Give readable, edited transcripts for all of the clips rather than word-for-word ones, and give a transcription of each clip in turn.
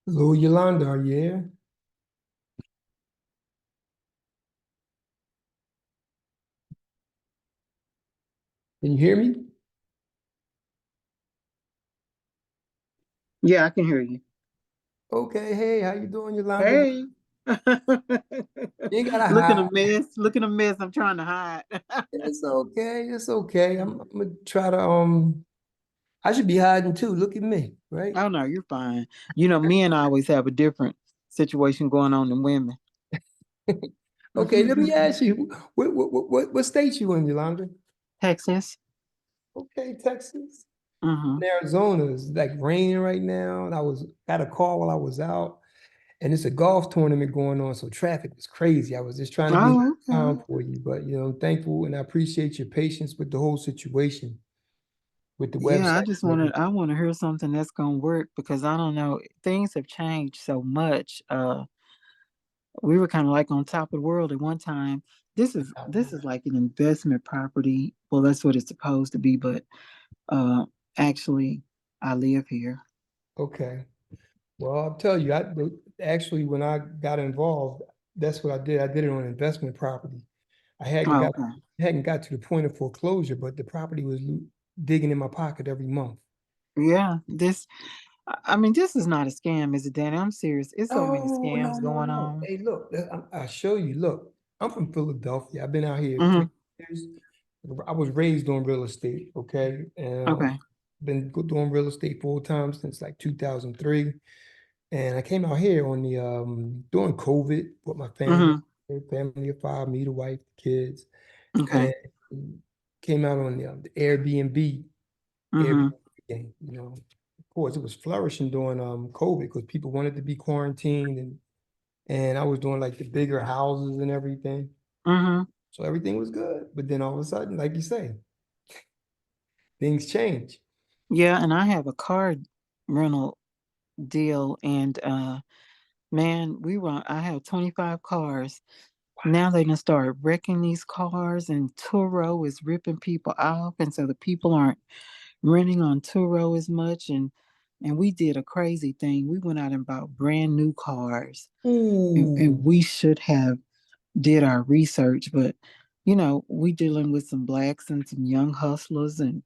Hello, Yolanda, are you here? Can you hear me? Yeah, I can hear you. Okay, hey, how you doing, Yolanda? Hey. You ain't gotta Look at hide. a mess. Look at a mess. I'm trying to hide. It's okay, it's okay. I'm gonna try to I should be hiding too. Look at me, right? Oh no, you're fine. Men always have a different situation going on than women. Okay, let me ask you, what state you in, Yolanda? Texas. Okay, Texas. Hmm. Arizona is like raining right now, and I was got a call while I was out, and it's a golf tournament going on, so traffic was crazy. I was just trying to be Oh, okay. on time for you, but I'm thankful and I appreciate your patience with the whole situation with the Yeah, website and everything. I want to hear something that's gonna work because I don't know. Things have changed so much. We were kind of like on top of the world at one time. This is like an investment property. Well, that's what it's supposed to be, but uh actually I live here. Okay. Well, I'll tell you, actually when I got involved, that's what I did. I did it on investment property. I hadn't Oh, got okay. hadn't got to the point of foreclosure, but the property was digging in my pocket every month. Yeah, I mean, this is not a scam, is it, Danny? I'm serious. It's so many Oh, no, scams no, going no. on. Hey, look, I'll show you. Look, I'm from Philadelphia. I've been out here Hmm. 3 years. I was raised on real estate, okay? And Okay. been doing real estate full time since like 2003. And I came out here on the during COVID with my family, Hmm. family of five, me, the wife, the kids, Okay. and came out on the Airbnb, Airbnb Hmm. game. Of course, it was flourishing during COVID because people wanted to be quarantined and I was doing like the bigger houses and everything. Hmm. So everything was good. But then all of a sudden, like you say, things change. Yeah, and I have a car rental deal, and man, I have 25 cars. Now they done start wrecking these cars, and Turo is ripping people off, and so the people aren't renting on Turo as much, and we did a crazy thing. We went out and bought brand new cars, and Ooh, we should have did our research, but we dealing with some blacks and some young hustlers, and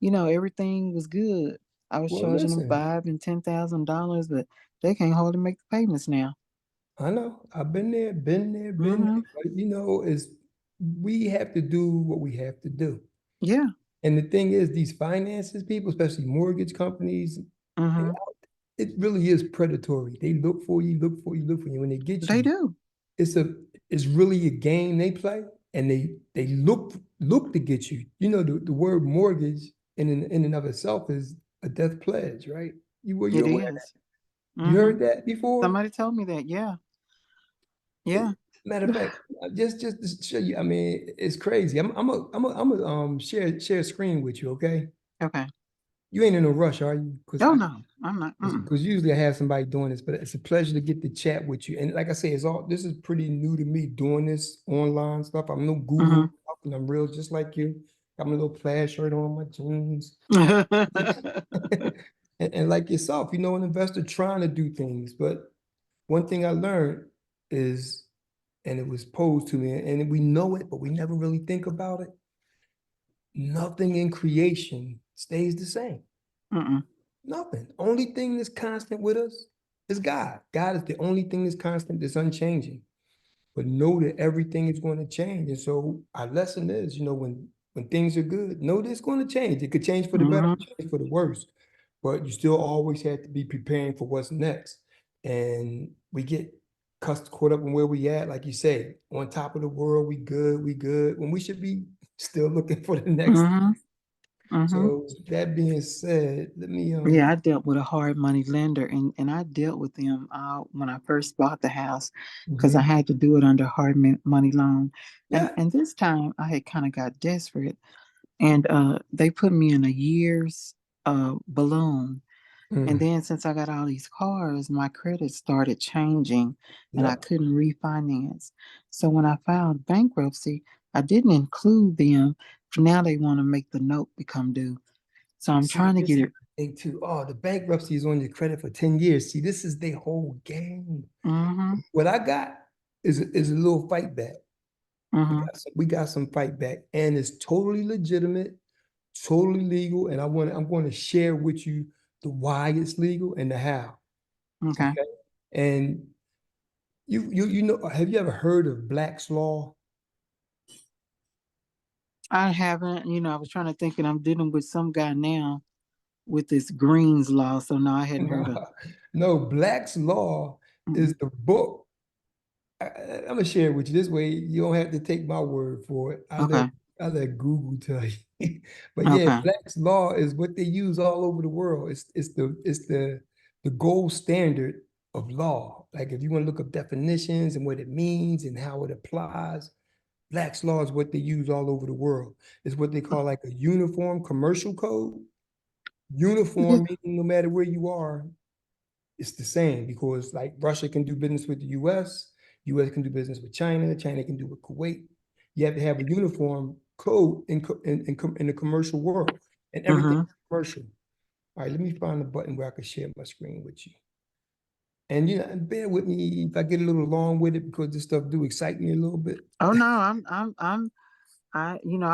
everything was good. I was well, charging them listen, $5 and $10,000, but they can't hardly make the payments now. I know I've been there, been there, been Hmm. there. But is we have to do what we have to do. Yeah. And the thing is, these finances people, especially mortgage companies, they, Hmm. it really is predatory. They look for you, look for you, look for you. When they get They you, do. it's a it's really a game they play, and they look to get you. The word mortgage in and of itself is a death pledge, right? You It aware of that? is. You Hmm. heard that before? Somebody told me that. Yeah. Yeah. Matter of fact, just to show you, I mean, it's crazy. I'm a share screen with you, okay? Okay. You ain't in a rush, are you? Oh no, I'm not. Mm-mm. Because usually I have somebody doing this, but it's a pleasure to get to chat with you. And like I say, this is pretty new to me doing this online stuff. I'm no guru, Hmm. and I'm real just like you. Got my little plaid shirt on, my jeans. And like yourself, an investor trying to do things. But one thing I learned is, and it was posed to me, and we know it, but we never really think about it. Nothing in creation stays the same. Mm-mm. Nothing. Only thing that's constant with us is God. God is the only thing that's constant, that's unchanging. But know that everything is going to change. And so our lesson is, when things are good, know that it's going to change. It could change for the better, Hmm. change for the worse. But you still always have to be preparing for what's next. And we get caught up in where we at, like you say, on top of the world, we good, when we should be still looking for the next. Hmm. Hmm. So that being said, let me Yeah, I dealt with a hard money lender, and I dealt with them when I first bought the house because I mhm. had to do it under hard money loan. And Yeah. and this time I had kind of got desperate, and they put me in a year's balloon. And Mm. then since I got all these cars, my credit started changing, and I Yep. couldn't refinance. So when I filed bankruptcy, I didn't include them. Now they want to make the note become due. So I'm See, trying to get this it. thing too. Oh, the bankruptcy is on your credit for 10 years. See, this is their whole game. Mm-hmm. What I got is a little fight back. Mm-hmm. We got some fight back, and it's totally legitimate, totally legal. And I'm going to share with you the why it's legal and the how. Okay. Okay. And you know, have you ever heard of Black's Law? I haven't, I was trying to think, and I'm dealing with some guy now with this Greens law. So no, I hadn't heard of. No, Black's Law is Mm-mm. the book. I'm gonna share it with you this way. You don't have to take my word for it. Okay. I let Google tell you. But yeah, Okay. Black's Law is what they use all over the world. It's the gold standard of law. Like if you want to look up definitions and what it means and how it applies, Black's Law is what they use all over the world. It's what they call like a uniform commercial code. Yeah. Uniform meaning no matter where you are, it's the same because like Russia can do business with the US, US can do business with China, China can do with Kuwait. You have to have a uniform code in the commercial world, and everything Mm-hmm. is commercial. All right, let me find a button where I can share my screen with you. And bear with me if I get a little long with it because this stuff do excite me a little bit. Oh no, I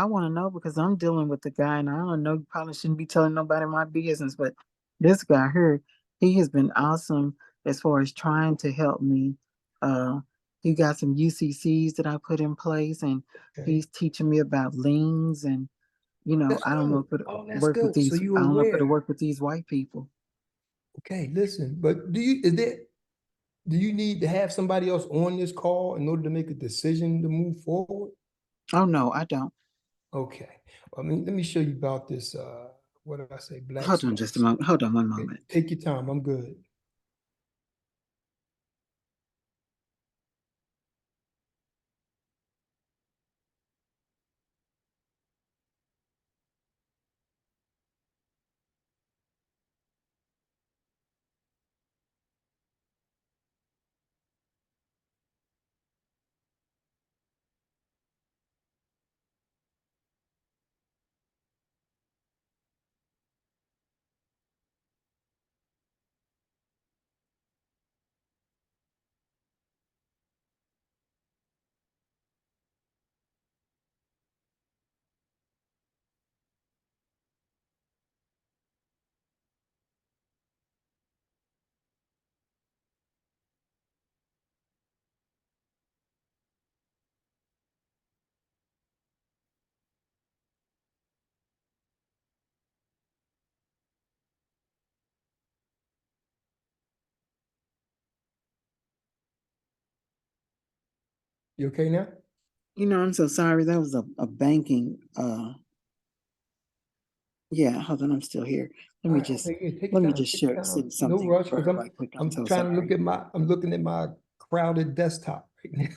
want to know because I'm dealing with the guy, and I don't know. You probably shouldn't be telling nobody my business, but this guy here, he has been awesome as far as trying to help me. Uh, he got some UCCs that I put in place, and Okay. he's teaching me about liens, and That's I don't know good. if it Oh, that's work with good. So these. you're I don't know if it'll aware. work with these white people. Okay, listen, but do you need to have somebody else on this call in order to make a decision to move forward? Oh no, I don't. Okay. I mean, let me show you about this. What did I say? Hold Black's on Law. just a moment. Hold on one Okay, moment. take your time. I'm good. You okay now? I'm so sorry. That was a banking. Yeah, hold on. I'm still here. Let All me right. just Okay. Yeah, take let me your time. just Take share your send time. No something rush, because right quick. I'm I'm so trying to look sorry. at I'm looking at my crowded desktop right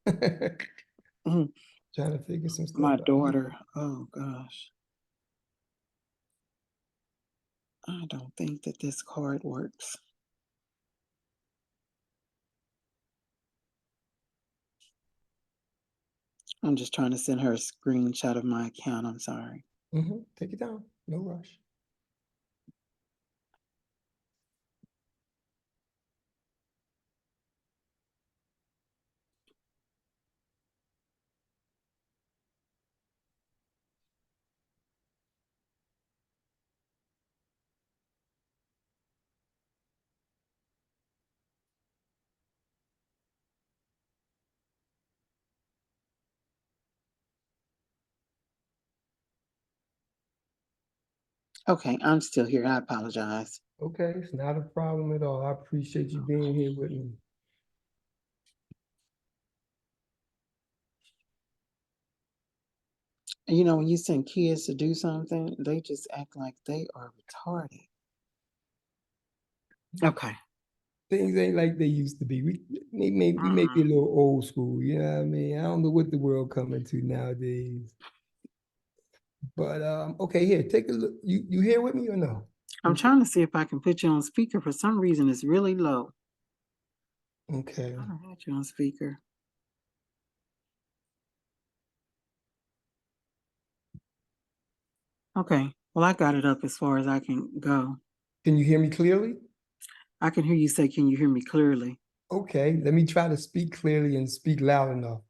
now. Mhm. Trying to figure some stuff My out. daughter. Oh gosh, I don't think that this card works. I'm just trying to send her a screenshot of my account. I'm sorry. Take your time. No rush. Okay, I'm still here. I apologize. Okay, it's not a problem at all. I appreciate you being here with me. When you send kids to do something, they just act like they are retarded. Okay. Things ain't like they used to be. We may be a Mm-mm. little old school, you know what I mean? I don't know what the world coming to nowadays. But okay, here, take a look. You here with me or no? I'm trying to see if I can put you on speaker. For some reason, it's really low. Okay. I don't have you on speaker. Okay. Well, I got it up as far as I can go. Can you hear me clearly? I can hear you say, can you hear me clearly? Okay, let me try to speak clearly and speak loud enough.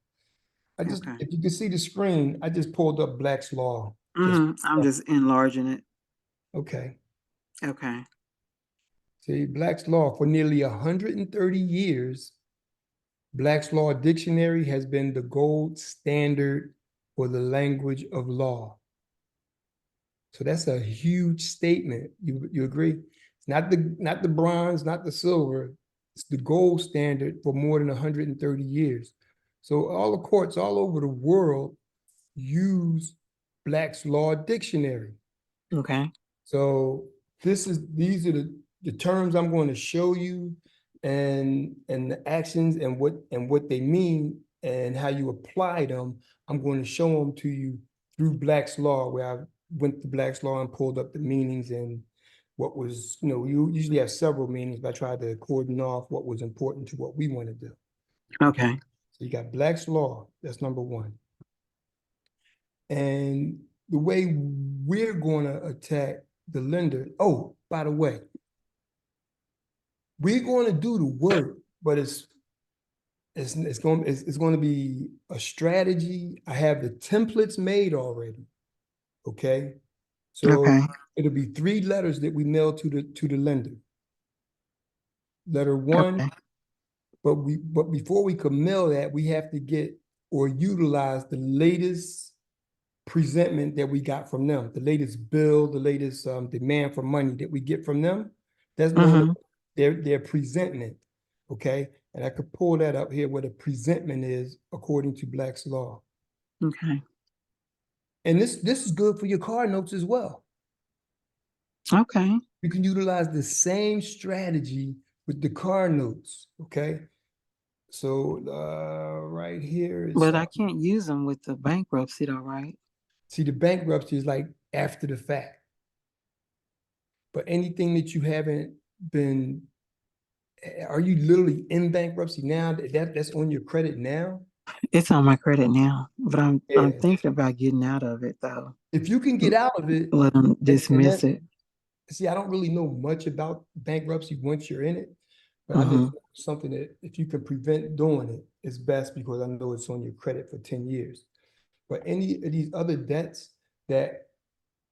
Okay. If you can see the screen, I just pulled up Black's Law. Just, I'm just enlarging it. okay. Okay. See, Black's Law, for nearly 130 years, Black's Law Dictionary has been the gold standard for the language of law. So that's a huge statement. You agree? It's not the bronze, not the silver. It's the gold standard for more than 130 years. So all the courts all over the world use Black's Law Dictionary. Okay. So these are the terms I'm going to show you, and the actions and what they mean and how you apply them. I'm going to show them to you through Black's Law, where I went to Black's Law and pulled up the meanings and what was, you usually have several meanings, but I tried to cordon off what was important to what we want to do. Okay. So you got Black's Law, that's number one. And the way we're going to attack the lender, oh, by the way, we're going to do the work, but it's going to be a strategy. I have the templates made already. Okay. So Okay. it'll be 3 letters that we mail to the lender. Letter 1, Okay. but before we can mail that, we have to get or utilize the latest presentment that we got from them, the latest bill, the latest demand for money that we get from them. That's known as their presentment. Okay. And I could pull that up here where the presentment is according to Black's Law. Okay. And this is good for your car notes as well. Okay. You can utilize the same strategy with the car notes. Okay. So right here is But I can't use them with the bankruptcy though, right? see, the bankruptcy is like after the fact. But anything that you haven't been, are you literally in bankruptcy now? That's on your credit now? It's on my credit now, but I'm Yeah. thinking about getting out of it though. If you can get out of it, Let them and dismiss then it. see, I don't really know much about bankruptcy once you're in it, but I just Mm-hmm. know something that if you can prevent doing it, it's best because I know it's on your credit for 10 years. But any of these other debts that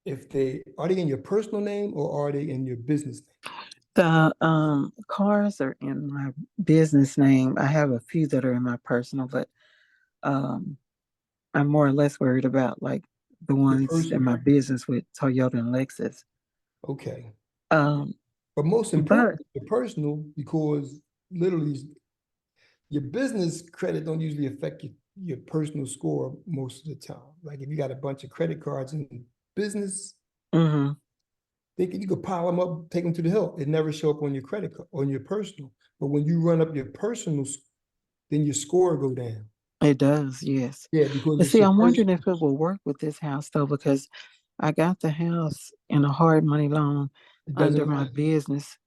if they are they in your personal name or are they in your business name? The cars are in my business name. I have a few that are in my personal, but um I'm more or less worried about like the Your ones in my personal. business with Toyota and Lexus. Okay. Um, But most but important, your personal, because literally your business credit don't usually affect your personal score most of the time. Like if you got a bunch of credit cards in business, mhm, you could pile them up, take them to the hill. It never show up on your credit card, on your personal. But when you run up your personal, then your score go down. it does, yes. Yeah, because But it's see, your I'm wondering personal. if it will work with this house though, because I got the house in a hard money loan It under doesn't my matter. business.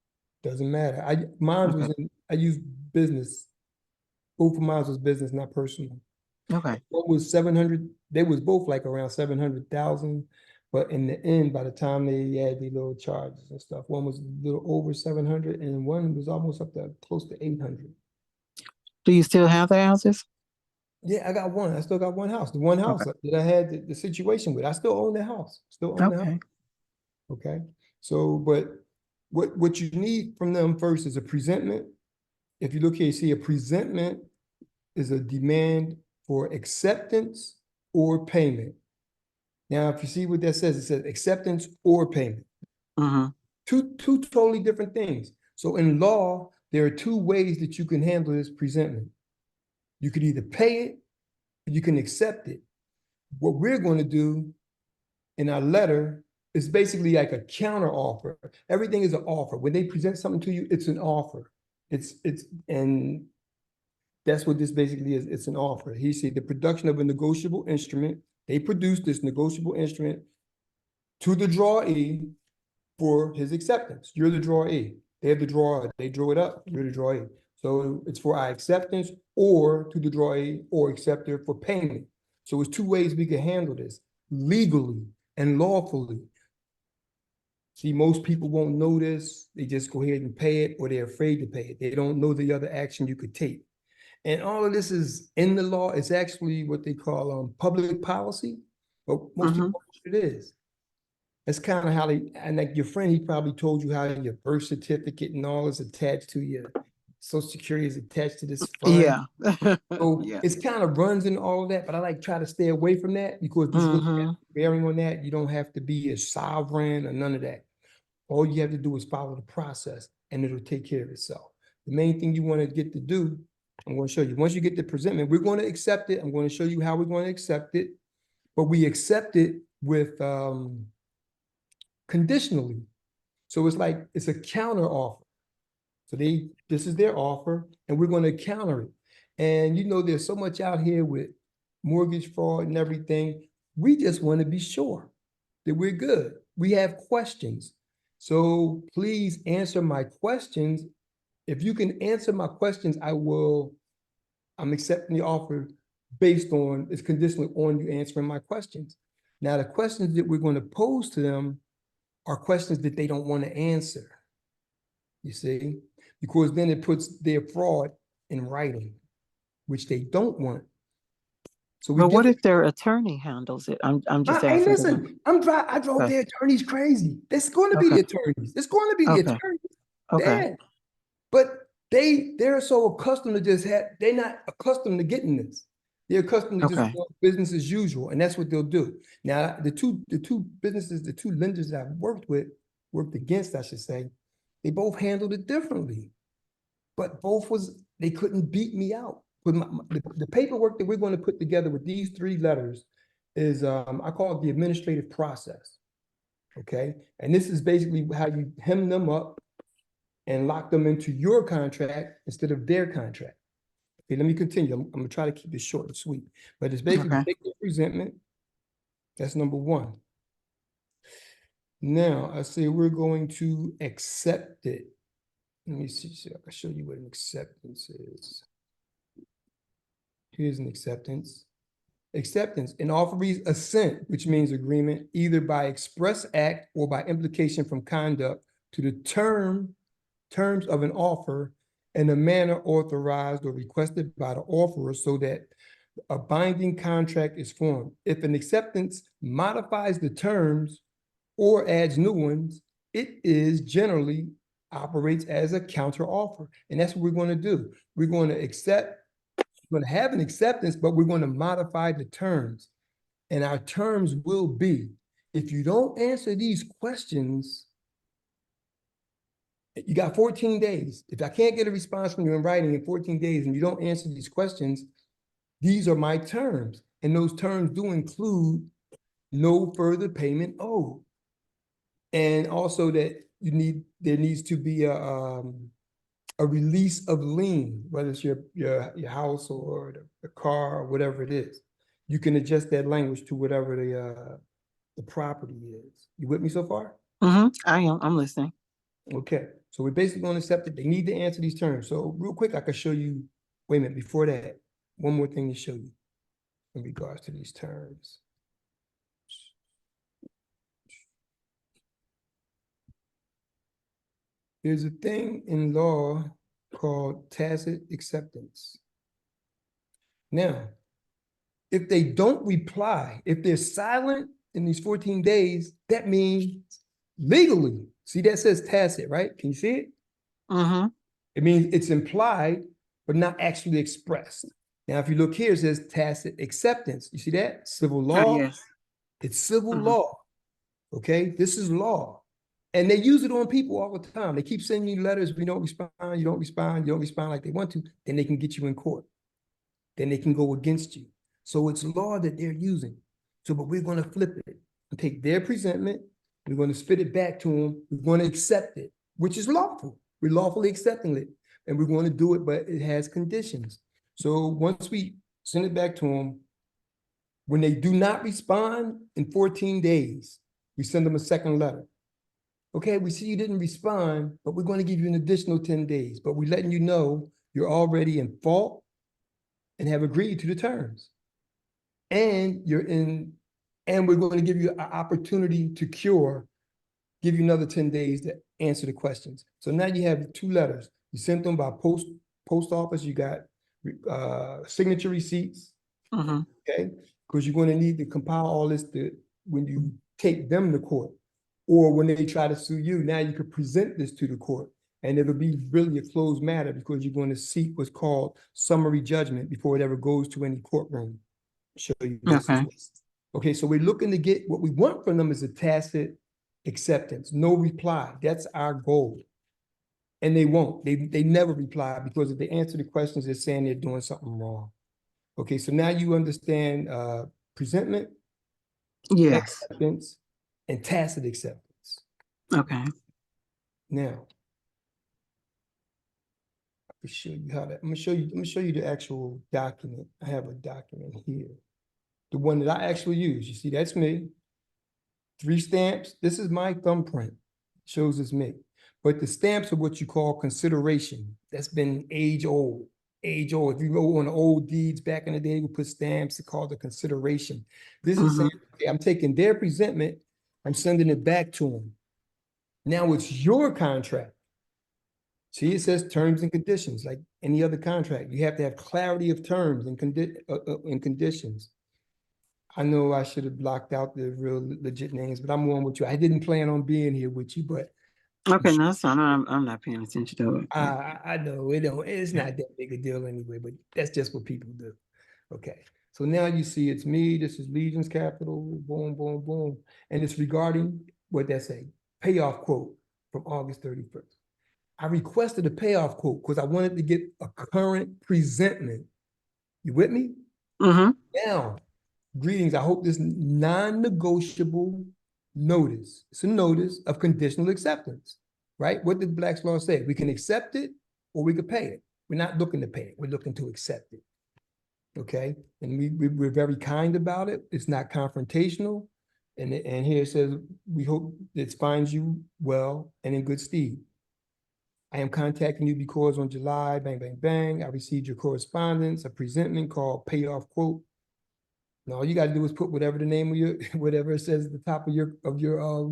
Doesn't matter. Mine was Okay. I used business. Both of mine was business, not personal. Okay. What was 700? They was both like around 700,000. But in the end, by the time they had the little charges and stuff, one was a little over 700 and one was almost up to close to 800. Do you still have the houses? Yeah, I got one. I still got one house. The one house Okay. that I had the situation with. I still own the house. Still own the house. Okay. Okay. So, but what you need from them first is a presentment. If you look here, you see a presentment is a demand for acceptance or payment. Now, if you see what that says, it says acceptance or payment. Mm-hmm. Two totally different things. So in law, there are 2 ways that you can handle this presentment. You could either pay it, or you can accept it. What we're going to do in our letter is basically like a counter offer. Everything is an offer. When they present something to you, it's an offer. And that's what this basically is. It's an offer. He said the production of a negotiable instrument. They produce this negotiable instrument to the drawee for his acceptance. You're the drawee. They have the draw. They draw it up. You're the drawee. So it's for our acceptance or to the drawee or acceptor for payment. So it's 2 ways we can handle this legally and lawfully. See, most people won't know this. They just go ahead and pay it, or they're afraid to pay it. They don't know the other action you could take. And all of this is in the law. It's actually what they call public policy, but most people don't know what it is. That's kind of how they, and like your friend, he probably told you how your birth certificate and all is attached to your Social Security is attached to this fund. Yeah. So Yeah. it's kind of runs in all of that, but I like try to stay away from that because this really has bearing on that. You don't have to be a sovereign or none of that. All you have to do is follow the process and it'll take care of itself. The main thing you want to get to do, I'm going to show you. Once you get the presentment, we're going to accept it. I'm going to show you how we're going to accept it, but we accept it with conditionally. So it's like, it's a counter offer. So this is their offer and we're going to counter it. And you know, there's so much out here with mortgage fraud and everything. We just want to be sure that we're good. We have questions. So please answer my questions. If you can answer my questions, I'm accepting the offer based on, it's conditional on you answering my questions. Now, the questions that we're going to pose to them are questions that they don't want to answer. You see, because then it puts their fraud in writing, which they don't want. So we But what give if their attorney handles it? I'm just hey, asking. listen, I drove Okay. their attorneys crazy. That's going to be the attorneys. It's going to be the Okay. attorneys. Okay. Yeah. But they're so accustomed to they're not accustomed to getting this. They're accustomed to just Okay. doing business as usual, and that's what they'll do. Now, the two lenders that I've worked against, I should say, they both handled it differently. But they couldn't beat me out. With the paperwork that we're going to put together with these 3 letters is, I call it the administrative process. Okay. And this is basically how you hem them up and lock them into your contract instead of their contract. Okay, let me continue. I'm gonna try to keep it short and sweet, but it's basically Okay. take the presentment. That's number 1. Now I say we're going to accept it. Let me see, so I can show you what an acceptance is. Here's an acceptance. Acceptance, an offeree's assent, which means agreement, either by express act or by implication from conduct to the terms of an offer in a manner authorized or requested by the offerer so that a binding contract is formed. If an acceptance modifies the terms or adds new ones, it is generally operates as a counter offer. And that's what we're going to do. We're going to we're going to have an acceptance, but we're going to modify the terms. And our terms will be, if you don't answer these questions, you got 14 days. If I can't get a response from you in writing in 14 days and you don't answer these questions, these are my terms. And those terms do include no further payment owed. And also that there needs to be a release of lien, whether it's your house or the car or whatever it is. You can adjust that language to whatever the property is. You with me so far? I am. I'm listening. Okay, so we're basically going to accept it. They need to answer these terms. So real quick, I can show you, wait a minute, before that, one more thing to show you in regards to these terms. There's a thing in law called tacit acceptance. Now, if they don't reply, if they're silent in these 14 days, that means legally, see that says tacit, right? Can you see it? It means it's implied, but not actually expressed. Now, if you look here, it says tacit acceptance. You see that? Civil law. Yes. It's civil law. Okay, this is law. And they use it on people all the time. They keep sending you letters. We don't respond, you don't respond, you don't respond like they want to. Then they can get you in court. Then they can go against you. So it's law that they're using. So, but we're going to flip it and take their presentment. We're going to spit it back to them. We're going to accept it, which is lawful. We're lawfully accepting it. And we're going to do it, but it has conditions. So once we send it back to them, when they do not respond in 14 days, we send them a second letter. Okay, we see you didn't respond, but we're going to give you an additional 10 days. But we're letting you know you're already in fault and have agreed to the terms. And we're going to give you an opportunity to cure give you another 10 days to answer the questions. So now you have 2 letters. You sent them by post office. You got signature receipts, Mm-hmm. okay? Because you're going to need to compile all this when you take them to court, or when they try to sue you. Now you could present this to the court, and it'll be really a closed matter because you're going to seek what's called summary judgment before it ever goes to any courtroom. I'll show you this. Okay. Okay, so we're looking to get, what we want from them is a tacit acceptance, no reply. That's our goal. And they won't. They never reply, because if they answer the questions, they're saying they're doing something wrong. Okay, so now you understand presentment, Yes. acceptance, and tacit acceptance. Okay. Now, I can show you how that. I'm gonna show you the actual document. I have a document here. The one that I actually use. You see, that's me. 3 stamps. This is my thumbprint. Shows it's me. But the stamps are what you call consideration. That's been age old. Age old. If you go on the old deeds back in the day, we put stamps called the consideration. This is saying, okay, I'm taking their presentment, I'm sending it back to them. Now it's your contract. See, it says terms and conditions, like any other contract. You have to have clarity of terms and conditions. I know I should have blocked out the real legit names, but I'm on with you. I didn't plan on being here with you, but Okay, no, that's fine. I'm not paying attention to it. I know it's not that big a deal anyway, but that's just what people do. Okay, so now you see it's me, this is Legion's Capital, boom, boom, boom. And it's regarding what that say, payoff quote from August 31st. I requested a payoff quote because I wanted to get a current presentment. You with me? Mm-hmm. Now, greetings. I hope this non-negotiable notice. It's a notice of conditional acceptance, right? What did Black's Law say? We can accept it or we could pay it. We're not looking to pay it. We're looking to accept it. Okay. And we're very kind about it. It's not confrontational. And here it says, we hope it finds you well and in good stead. I am contacting you because on July, bang, bang, bang, I received your correspondence, a presentment called payoff quote. Now all you got to do is put whatever the name of your, whatever it says at the top of your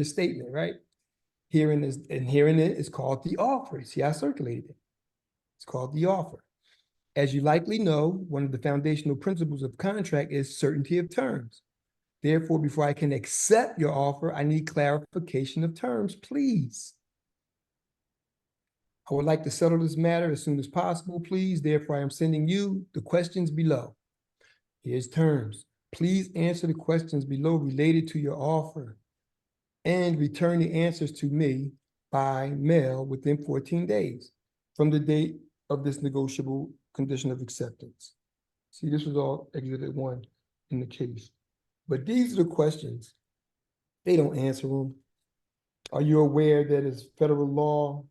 statement, right? Herein is, and herein it is called the offer. See, I circulated it. It's called the offer. As you likely know, one of the foundational principles of contract is certainty of terms. Therefore, before I can accept your offer, I need clarification of terms, please. I would like to settle this matter as soon as possible, please. Therefore, I am sending you the questions below. Here's terms. Please answer the questions below related to your offer and return the answers to me by mail within 14 days from the date of this negotiable condition of acceptance. See, this was all Exhibit 1 in the case. But these are the questions. They don't answer them. Are you aware that as federal law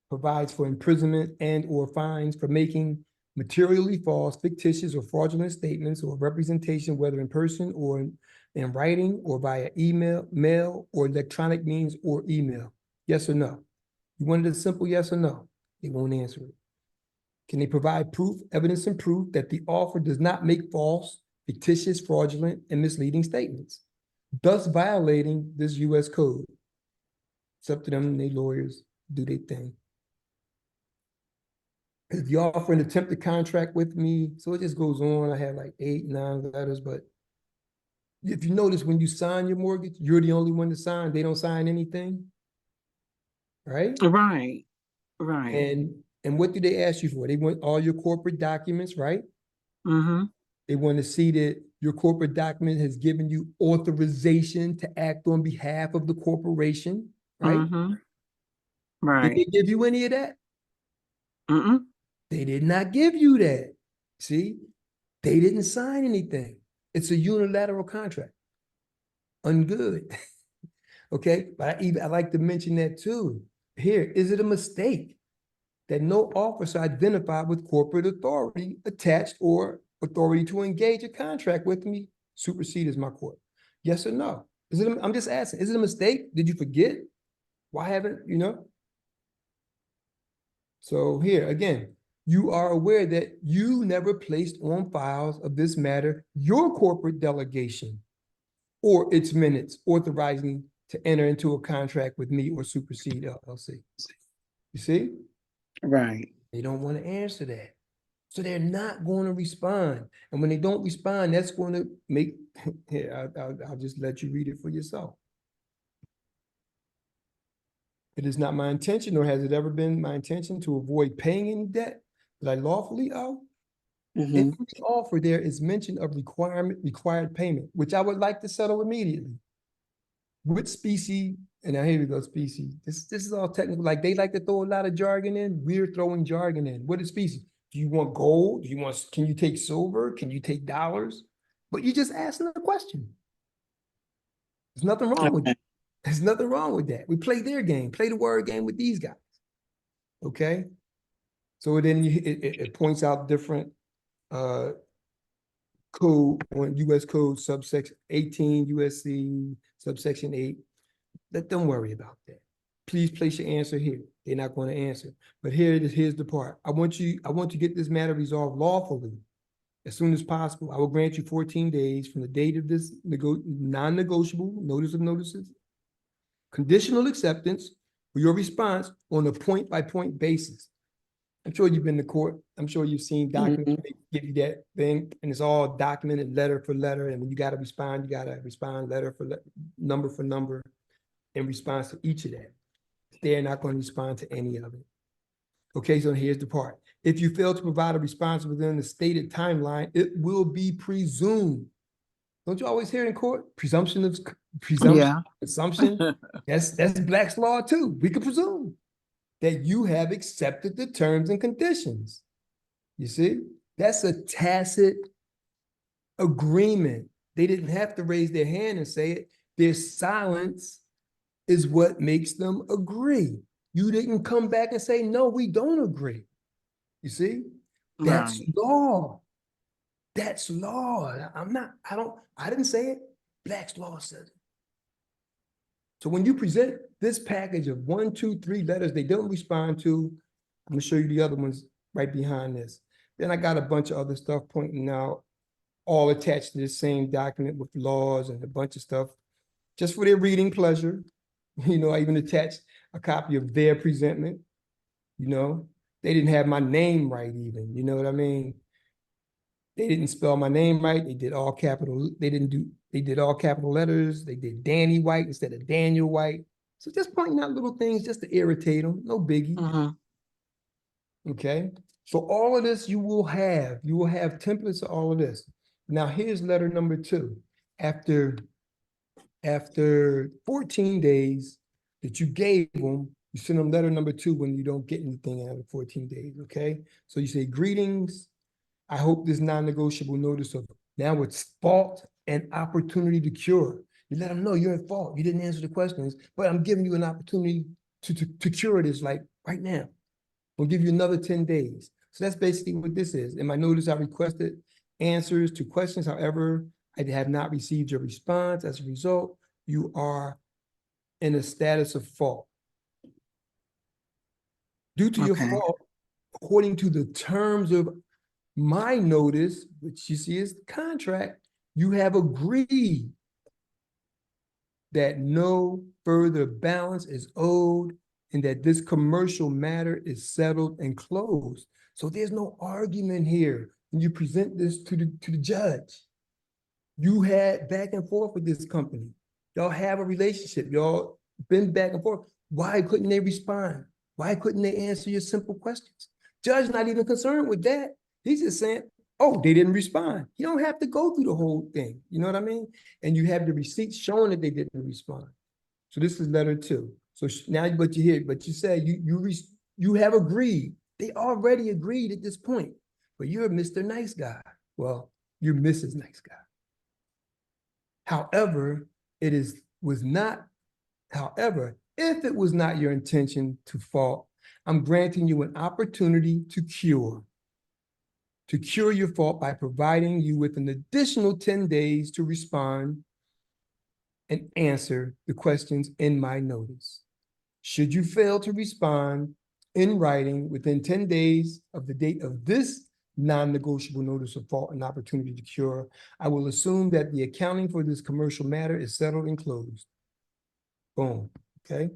provides for imprisonment and or fines for making materially false, fictitious, or fraudulent statements or representation, whether in person or in writing or via email, mail, or electronic means or email? Yes or no? You wanted a simple yes or no? They won't answer it. Can they provide proof, evidence, and proof that the offer does not make false, fictitious, fraudulent, and misleading statements, thus violating this U.S. code? It's up to them and their lawyers, do their thing. If you offer an attempt to contract with me, so it just goes on. I have like 8, 9 letters, but if you notice, when you sign your mortgage, you're the only one to sign. They don't sign anything, right? Right. Right. And what do they ask you for? They want all your corporate documents, right? Mm-hmm. They want to see that your corporate document has given you authorization to act on behalf of the corporation, right? Mm-hmm. Did Right. they give you any of that? Mm-mm. They did not give you that. See, they didn't sign anything. It's a unilateral contract. Ungood. Okay, but I like to mention that too. Here, is it a mistake that no officer identified with corporate authority attached or authority to engage a contract with me supersedes my court? Yes or no? Is it? I'm just asking. Is it a mistake? Did you forget? Why haven't you know? So here again, you are aware that you never placed on files of this matter your corporate delegation or its minutes authorizing to enter into a contract with me or supersede LLC. You see? Right. They don't want to answer that. So they're not going to respond. And when they don't respond, that's going to make, here, I'll just let you read it for yourself. It is not my intention, nor has it ever been my intention to avoid paying any debt that I lawfully owe. Mhm. In the offer, there is mention of required payment, which I would like to settle immediately. Which specie, and now here we go, specie. This is all technical. Like they like to throw a lot of jargon in. We're throwing jargon in. What is specie? Do you want gold? Do you want, can you take silver? Can you take dollars? But you're just asking a question. There's nothing wrong with Okay. that. There's nothing wrong with that. We play their game, play the word game with these guys. Okay. So then it points out different code on US code subsection 18 USC subsection 8. Let them worry about that. Please place your answer here. They're not going to answer. But here's the part. I want to get this matter resolved lawfully as soon as possible. I will grant you 14 days from the date of this non-negotiable notice of notices, conditional acceptance for your response on a point-by-point basis. I'm sure you've been to court. I'm sure you've seen documents where they give you that thing, and it's all documented letter for letter. And when you got to respond letter for number for number in response to each of that. They're not going to respond to any of it. Okay, so here's the part. If you fail to provide a response within the stated timeline, it will be presumed. Don't you always hear in court? Presumption, Yeah. assumption. That's Black's law too. We could presume that you have accepted the terms and conditions. You see? That's a tacit agreement. They didn't have to raise their hand and say it. Their silence is what makes them agree. You didn't come back and say, no, we don't agree. You see? That's Right. law. That's law. I didn't say it. Black's law says it. So when you present this package of 1, 2, 3 letters they don't respond to, I'm gonna show you the other ones right behind this. Then I got a bunch of other stuff pointing out, all attached to the same document with laws and a bunch of stuff, just for their reading pleasure. You know, I even attached a copy of their presentment. You know, they didn't have my name right even, you know what I mean? They didn't spell my name right. They did all capital, they did all capital letters. They did Danny White instead of Daniel White. So just pointing out little things just to irritate them, no biggie. Okay. So all of this you will have templates of all of this. Now here's letter number 2. After 14 days that you gave them, you send them letter number 2 when you don't get anything out of 14 days, okay? So you say, greetings, I hope this non-negotiable notice of, now it's fault and opportunity to cure. You let them know you're in fault. You didn't answer the questions, but I'm giving you an opportunity to cure this like right now. We'll give you another 10 days. So that's basically what this is. In my notice, I requested answers to questions. However, I have not received your response. As a result, you are in a status of fault. Due to your fault, according to the terms of my notice, which you see is the contract, you have agreed that no further balance is owed and that this commercial matter is settled and closed. So there's no argument here when you present this to the judge. You had back and forth with this company. Y'all have a relationship. Y'all been back and forth. Why couldn't they respond? Why couldn't they answer your simple questions? Judge not even concerned with that. He's just saying, oh, they didn't respond. You don't have to go through the whole thing. You know what I mean? And you have the receipts showing that they didn't respond. So this is letter 2. So now, but you hear, but you say you have agreed. They already agreed at this point. But you're Mr. Nice Guy. Well, you're Mrs. Nice Guy. However, if it was not your intention to fault, I'm granting you an opportunity to cure your fault by providing you with an additional 10 days to respond and answer the questions in my notice. Should you fail to respond in writing within 10 days of the date of this non-negotiable notice of fault and opportunity to cure, I will assume that the accounting for this commercial matter is settled and closed. Boom, okay?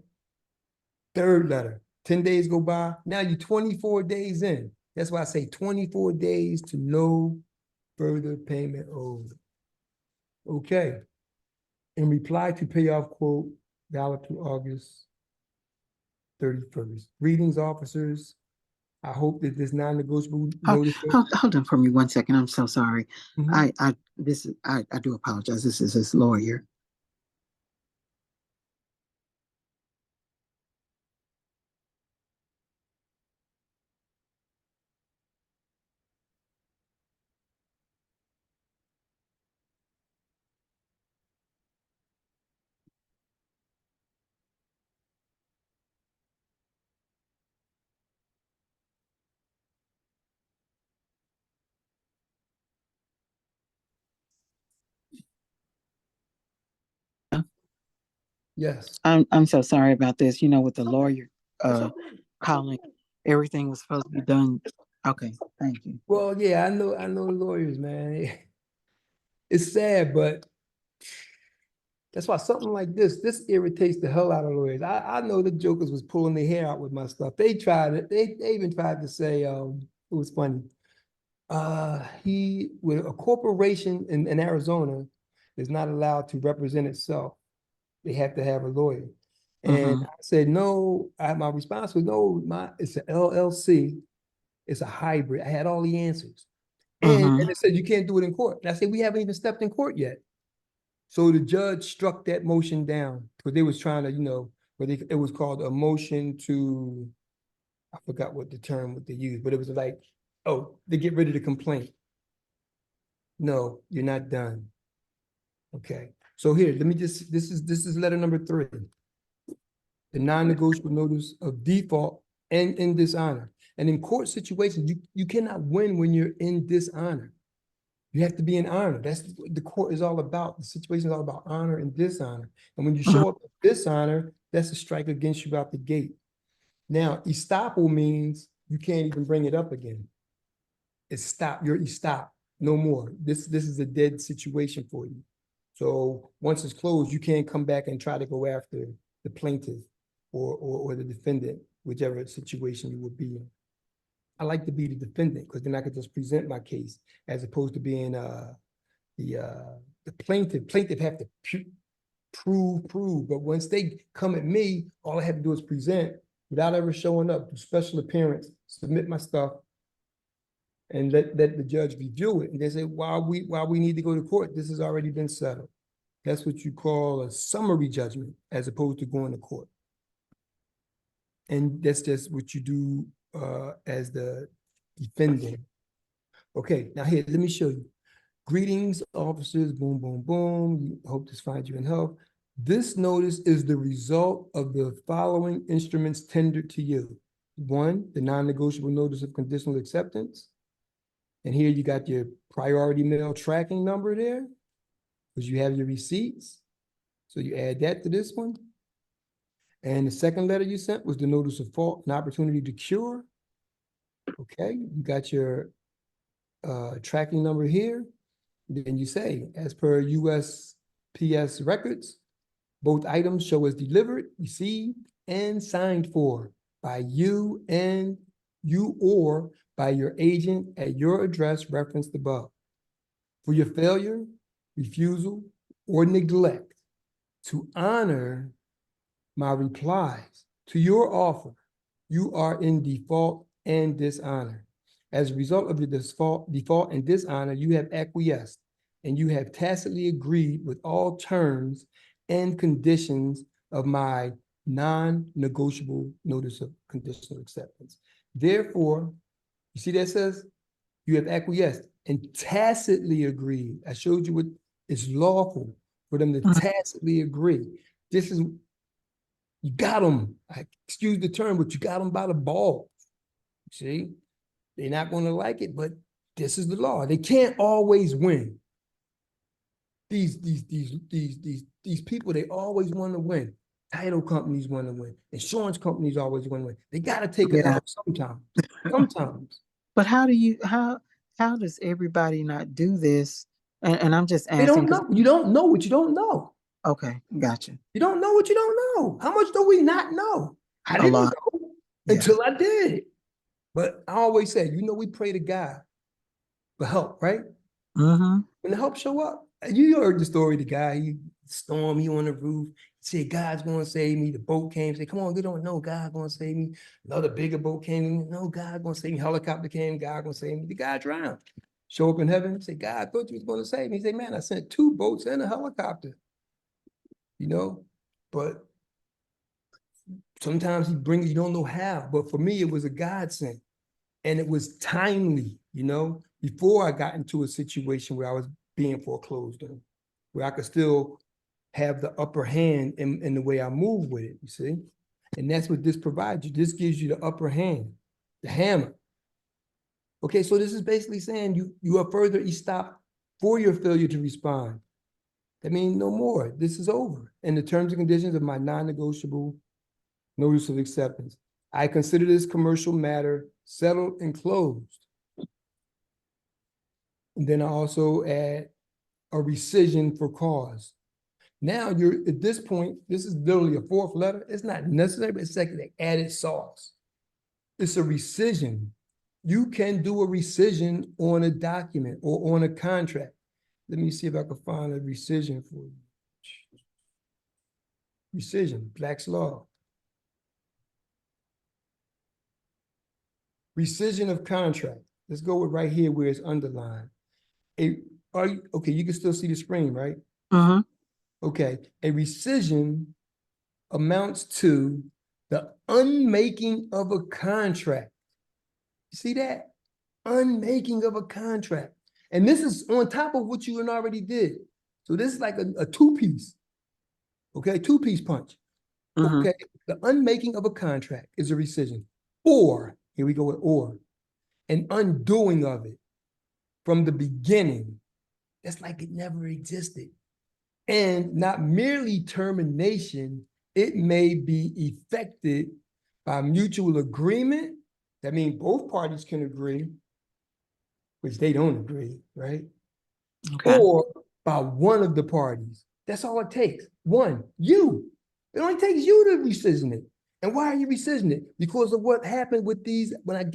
Third letter, 10 days go by, now you're 24 days in. That's why I say 24 days to no further payment owed. Okay. In reply to payoff quote, valid through August 31st. Greetings, officers. I hope that this non-negotiable notice. Hold on for me 1 second. I'm so sorry. Mhm. I do apologize. This is his lawyer. Yes. I'm so sorry about this. You know, with the lawyer calling, everything was supposed to be done. Okay, thank you. Well, yeah, I know lawyers, man. It's sad, but that's why something like this irritates the hell out of lawyers. I know the jokers was pulling their hair out with my stuff. They tried it. They even tried to say, it was funny. He with a corporation in Arizona is not allowed to represent itself. They have to have a lawyer. And Mm-hmm. I said, no, my response was no, it's an LLC, it's a hybrid. I had all the answers. And Mm-hmm. it said you can't do it in court. And I said, we haven't even stepped in court yet. So the judge struck that motion down because they was trying to, it was called a motion to, I forgot what the term what they used, but it was like, oh, to get rid of the complaint. No, you're not done. Okay. So here, let me just, this is letter number 3. The non-negotiable notice of default and in dishonor. And in court situations, you cannot win when you're in dishonor. You have to be in honor. That's what the court is all about. The situation is all about honor and dishonor. And when you show up in dishonor, that's a strike against you out the gate. Now, estoppel means you can't even bring it up again. It's stop. You're estopped. No more. This is a dead situation for you. So once it's closed, you can't come back and try to go after the plaintiff or the defendant, whichever situation you would be in. I like to be the defendant because then I could just present my case as opposed to being the plaintiff. Plaintiff have to prove. But once they come at me, all I have to do is present without ever showing up, do special appearance, submit my stuff, and let the judge review it. And they say, while we need to go to court, this has already been settled. That's what you call a summary judgment as opposed to going to court. And that's just what you do as the defendant. Okay, now here, let me show you. Greetings, officers, boom, boom, boom. Hope this finds you in health. This notice is the result of the following instruments tendered to you. 1, the non-negotiable notice of conditional acceptance. And here you got your priority mail tracking number there, because you have your receipts. So you add that to this one. And the second letter you sent was the notice of fault and opportunity to cure. Okay, you got your tracking number here. Then you say, as per USPS records, both items show as delivered, received, and signed for by you or by your agent at your address referenced above. For your failure, refusal, or neglect to honor my replies to your offer, you are in default and dishonor. As a result of your default and dishonor, you have acquiesced and you have tacitly agreed with all terms and conditions of my non-negotiable notice of conditional acceptance. Therefore, you see that says you have acquiesced and tacitly agreed. I showed you what is lawful for them to tacitly agree. This is, you got them. Excuse the term, but you got them by the balls. See, they're not going to like it, but this is the law. They can't always win. These people, they always want to win. Title companies want to win. Insurance companies always want to win. They got to take it out sometimes. Sometimes. But how does everybody not do this? And I'm just They don't asking because know. You don't know what you don't know. Okay, gotcha. You don't know what you don't know. How much do we not know? I A didn't lot. know Yeah. until I did. But I always say, we pray to God for help, right? Mm-hmm. When the help show up, you heard the story, the guy, he storm, he on the roof, he said, God's gonna save me. The boat came, said, come on, get on, no, God's gonna save me. Another bigger boat came, no, God's gonna save me. Helicopter came, God gonna save me. The guy drowned. Show up in heaven, say, God, I thought you was gonna save me. He said, man, I sent 2 boats and a helicopter, but sometimes he brings, you don't know how, but for me, it was a godsend. And it was timely, before I got into a situation where I was being foreclosed on, where I could still have the upper hand in the way I move with it, you see? And that's what this provides you. This gives you the upper hand, the hammer. Okay, so this is basically saying you are further estopped for your failure to respond. That means no more. This is over. And the terms and conditions of my non-negotiable notice of acceptance. I consider this commercial matter settled and closed. And then I also add a rescission for cause. Now you're at this point, this is literally a 4th letter. It's not necessary, but it's like the added sauce. It's a rescission. You can do a rescission on a document or on a contract. Let me see if I can find a rescission for you. Rescission, Black's Law. Rescission of contract. Let's go with right here where it's underlined. Okay, you can still see the screen, right? Mm-hmm. Okay, a rescission amounts to the unmaking of a contract. You see that? Unmaking of a contract. And this is on top of what you already did. So this is like a 2-piece. Okay, 2-piece punch. Mm-hmm. Okay, the unmaking of a contract is a rescission. Or, here we go with or, an undoing of it from the beginning. That's like it never existed. And not merely termination, it may be effected by mutual agreement. That means both parties can agree, which they don't agree, right? Okay. Or by one of the parties. That's all it takes. One, you. It only takes you to rescission it. And why are you rescissioning it? Because of what happened with these, when I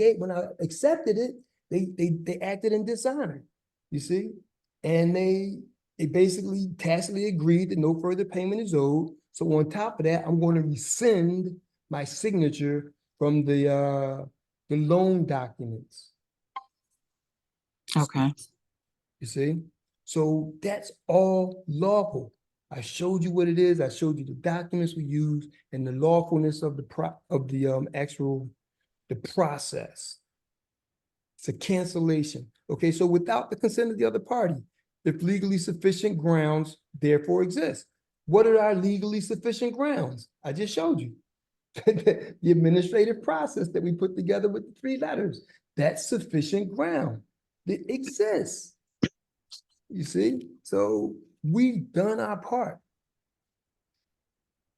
accepted it, they acted in dishonor, you see? And they basically tacitly agreed that no further payment is owed. So on top of that, I'm going to rescind my signature from the loan documents. Okay. You see? So that's all lawful. I showed you what it is. I showed you the documents we use and the lawfulness of the process. It's a cancellation. Okay, so without the consent of the other party, if legally sufficient grounds therefore exist. What are our legally sufficient grounds? I just showed you. The administrative process that we put together with the 3 letters. That's sufficient ground. It exists. You see? So we've done our part.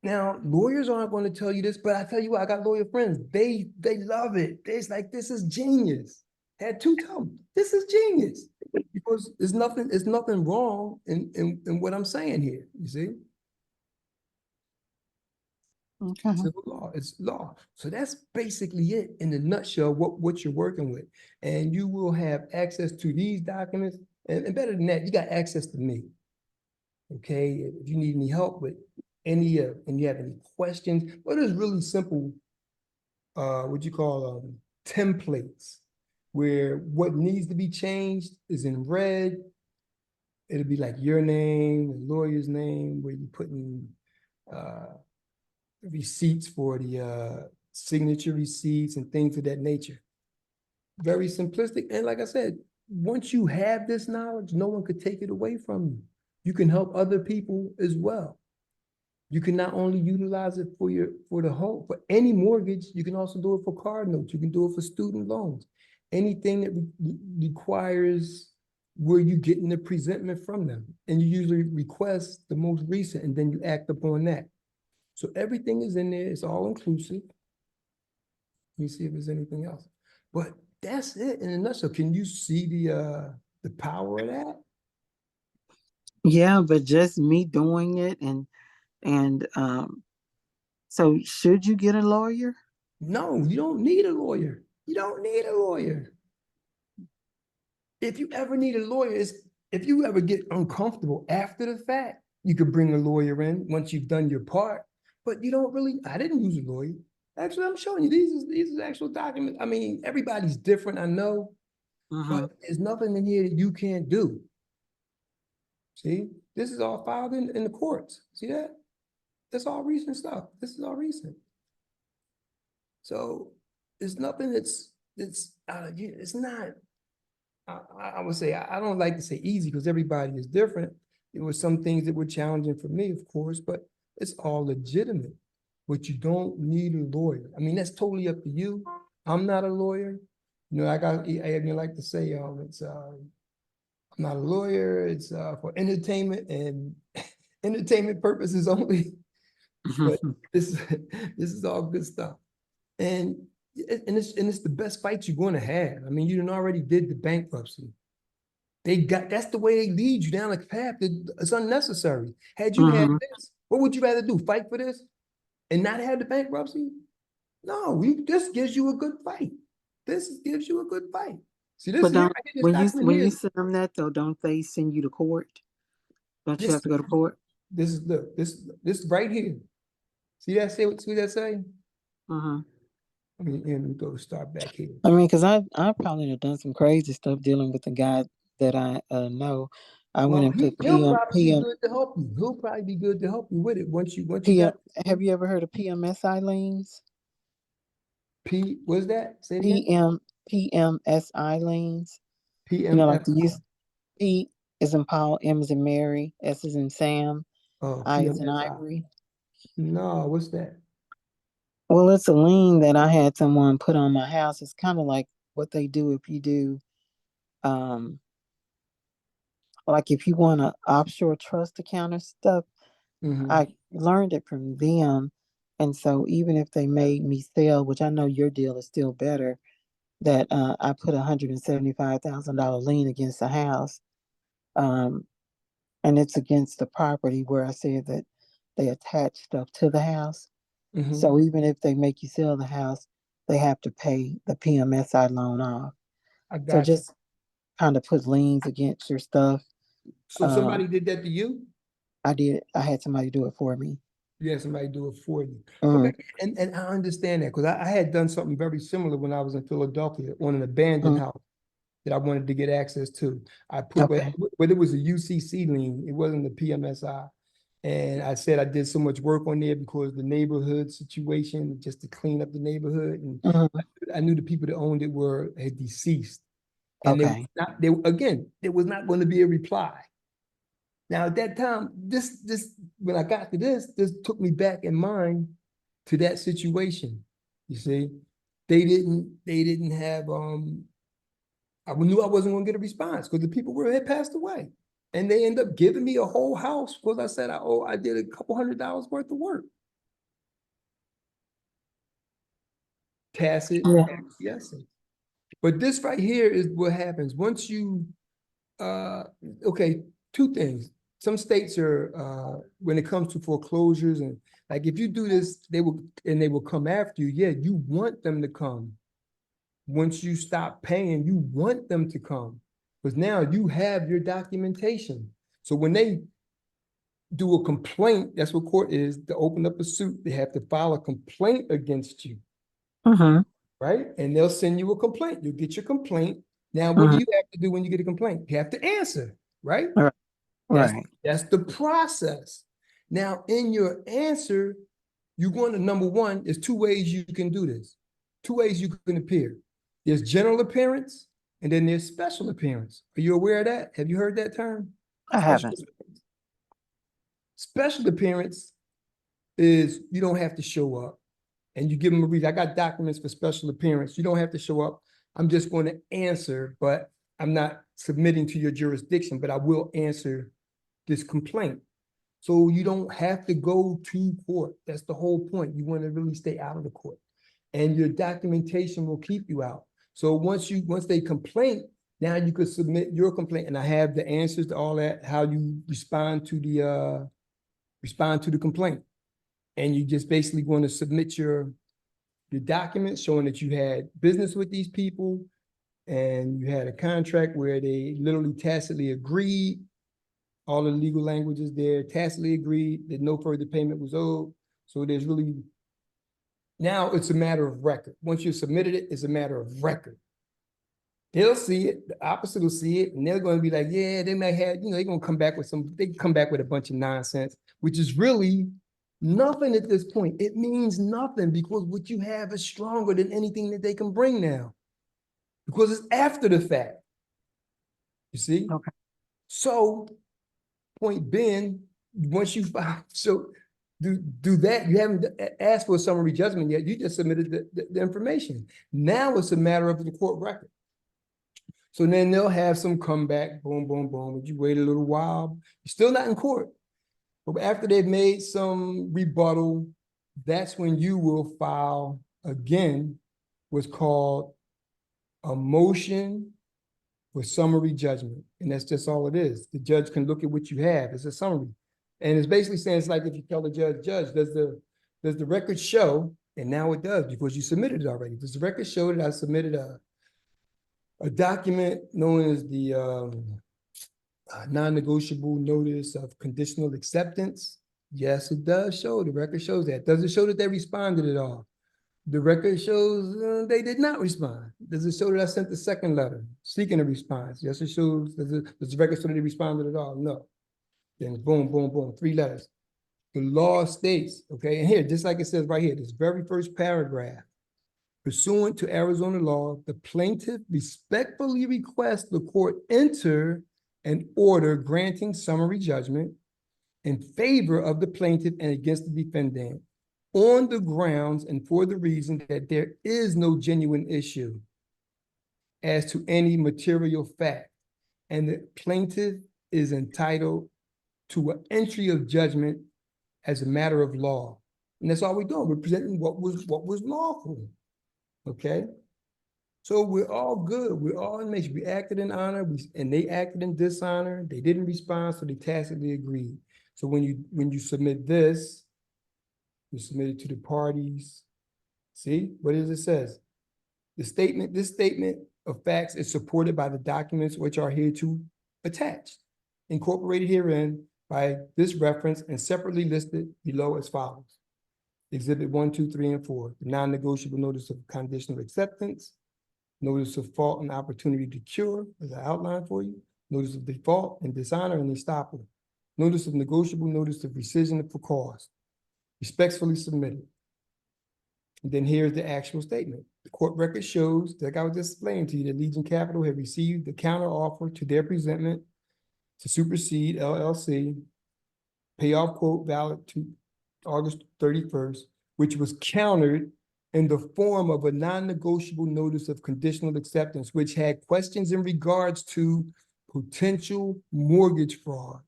Now, lawyers aren't going to tell you this, but I tell you what, I got lawyer friends. They love it. It's like, this is genius. Had 2 tell them, this is genius. Because there's nothing wrong in what I'm saying here. You see? Okay. Civil law, it's law. So that's basically it in a nutshell, what you're working with. And you will have access to these documents. And better than that, you got access to me. Okay, if you need any help with any and you have any questions, well, there's really simple what you call templates, where what needs to be changed is in red. It'll be like your name, the lawyer's name, where you put in receipts for the signature receipts and things of that nature. Very simplistic. And like I said, once you have this knowledge, no one could take it away from you. You can help other people as well. You can not only utilize it for the home, for any mortgage, you can also do it for car notes. You can do it for student loans. Anything that requires where you getting the presentment from them. And you usually request the most recent and then you act upon that. So everything is in there. It's all inclusive. Let me see if there's anything else. But that's it in a nutshell. Can you see the power of that? Yeah, but just me doing it and so should you get a lawyer? No, you don't need a lawyer. You don't need a lawyer. If you ever need a lawyer, is if you ever get uncomfortable after the fact, you could bring a lawyer in once you've done your part. But you don't really, I didn't use a lawyer. Actually, I'm showing you these are actual documents. I mean, everybody's different, I know, Mm-hmm. but there's nothing in here that you can't do. See, this is all filed in the courts. See that? That's all recent stuff. This is all recent. So there's nothing that's out of here. It's not. I would say I don't like to say easy because everybody is different. There were some things that were challenging for me, of course, but it's all legitimate. But you don't need a lawyer. I mean, that's totally up to you. I'm not a lawyer. You know, I even like to say, it's I'm not a lawyer. It's for entertainment and entertainment purposes only. But this this is all good stuff. And it's the best fight you're going to have. I mean, you done already did the bankruptcy. That's the way they lead you down a path that it's unnecessary. Had you had Mm-hmm. this, what would you rather do? Fight for this and not have the bankruptcy? No, this gives you a good fight. This gives you a good fight. See, this But here, don't right here, this document when here, you send them that though, don't they send you to court? Don't you have this to go to court? this is look, this right here. See that say? Mm-hmm. Let me go start back here. I mean, because I probably have done some crazy stuff dealing with the guy that I know. I went Well, and put he'll probably be good to help you. He'll probably be good to help you with it once you PM. got Have you ever heard of PMSI liens? What's that? Say it again. PM PMSI liens. You know, like PMF. the use P is in Paul, M is in Mary, S is in Sam, Oh, I is in PMSI. Ivory. No, what's that? Well, it's a lien that I had someone put on my house. It's kind of like what they do if you do, um, like if you want an offshore trust account or stuff. Mm-hmm. I learned it from them. And so even if they made me sell, which I know your deal is still better, that I put $175,000 lien against the house. Um, and it's against the property where I said that they attach stuff to the house. Mm-hmm. So even if they make you sell the house, they have to pay the PMSI loan off. I So got you. just kind of put liens against your stuff. So Um, somebody did that to you? I had somebody do it for me. Yeah, somebody do it for you. Okay, Mm, and I understand that because I had done something very similar when I was in Philadelphia on an abandoned mm, house that I wanted to get access to. I put, okay. but it was a UCC lien. It wasn't the PMSI. And I said I did so much work on there because the neighborhood situation, just to clean up the neighborhood. And Mm, I knew the people that owned it had deceased. And okay. there was not going to be a reply. Now at that time, this when I got to this took me back in mind to that situation. You see, they didn't have I knew I wasn't gonna get a response because the people had passed away. And they end up giving me a whole house because I said I did a couple $100 worth of work. Tacit Yeah. acquiescence. But this right here is what happens once you uh okay, two things. Some states are when it comes to foreclosures and like if you do this, they will come after you. Yeah, you want them to come. Once you stop paying, you want them to come. Because now you have your documentation. So when they do a complaint, that's what court is, to open up a suit, they have to file a complaint against you, Mm-hmm. right? And they'll send you a complaint. You'll get your complaint. Now, what do Mm-hmm. you have to do when you get a complaint? You have to answer, right? Right. That's Right. that's the process. Now, in your answer, you're going to number one, there's two ways you can do this. Two ways you can appear. There's general appearance, and then there's special appearance. Are you aware of that? Have you heard that term? I Special haven't. appearance. Special appearance is you don't have to show up and you give them a reason. I got documents for special appearance. You don't have to show up. I'm just going to answer, but I'm not submitting to your jurisdiction, but I will answer this complaint. So you don't have to go to court. That's the whole point. You want to really stay out of the court. And your documentation will keep you out. So once they complain, Now you could submit your complaint, and I have the answers to all that, how you respond to the complaint. And you just basically want to submit your documents showing that you had business with these people and you had a contract where they literally tacitly agreed, all the legal language is there, tacitly agreed that no further payment was owed. So there's really, now it's a matter of record. Once you submitted it, it's a matter of record. They'll see it, the opposite will see it, and they're going to be like, yeah, they may have, they're going to come back with they come back with a bunch of nonsense, which is really nothing at this point. It means nothing because what you have is stronger than anything that they can bring now. Because it's after the fact. You see? Okay. So, point being, once you file, so do that. You haven't asked for a summary judgment yet. You just submitted the information. Now it's a matter of the court record. So then they'll have some comeback, boom, boom, boom. But you wait a little while, you're still not in court. But after they've made some rebuttal, that's when you will file again what's called a motion for summary judgment. And that's just all it is. The judge can look at what you have. It's a summary. And it's basically saying, it's like if you tell the judge, does the record show, and now it does because you submitted it already. Does the record show that I submitted a document known as the non-negotiable notice of conditional acceptance? Yes, it does show. The record shows that. Does it show that they responded at all? The record shows they did not respond. Does it show that I sent the second letter seeking a response? Yes, it shows. Does the record show that they responded at all? No. Then boom, boom, boom, 3 letters. The law states, okay, and here, just like it says right here, this very first paragraph, pursuant to Arizona law, the plaintiff respectfully requests the court enter an order granting summary judgment in favor of the plaintiff and against the defendant on the grounds and for the reason that there is no genuine issue as to any material fact, and the plaintiff is entitled to an entry of judgment as a matter of law. And that's all we're doing. We're presenting what was lawful. Okay? So we're all good. We're all in mission. We acted in honor, and they acted in dishonor. They didn't respond, so they tacitly agreed. So when you submit this, you submit it to the parties. See, what does it says? This statement of facts is supported by the documents which are hereto attached, incorporated herein by this reference and separately listed below as follows. Exhibit 1, 2, 3, and 4, the non-negotiable notice of conditional acceptance, notice of fault and opportunity to cure, as I outlined for you, notice of default and dishonor and estoppel, notice of negotiable, notice of rescission for cause, respectfully submitted. And then here's the actual statement. The court record shows, like I was just explaining to you, that Legion Capital had received the counter offer to their presentment to Supersede LLC, payoff quote valid to August 31st, which was countered in the form of a non-negotiable notice of conditional acceptance, which had questions in regards to potential mortgage fraud.